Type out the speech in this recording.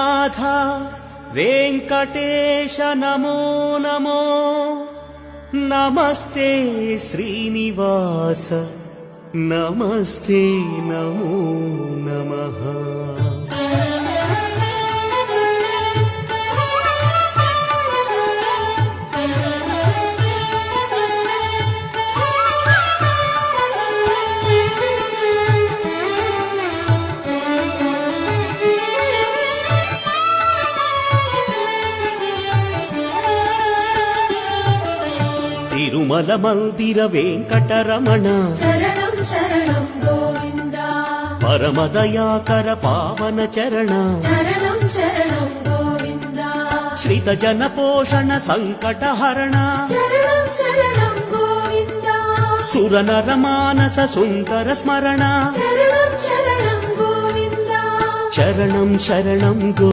नाथ वेंकटेश नमो नमो नमस्ते श्रीनिवास नमस्ते नमो नमः। तिरुमल मंदिर वेंकटरमण शरणं शरणं गोविंद परमदयाकर पावन चरण शरणं शरणं गोविंद श्रित जन पोषण संकट हरण शरणं शरणं गोविंद सुर नर मानस सुंदर स्मरण शरणं शरणं गोविंद चरणं शरणं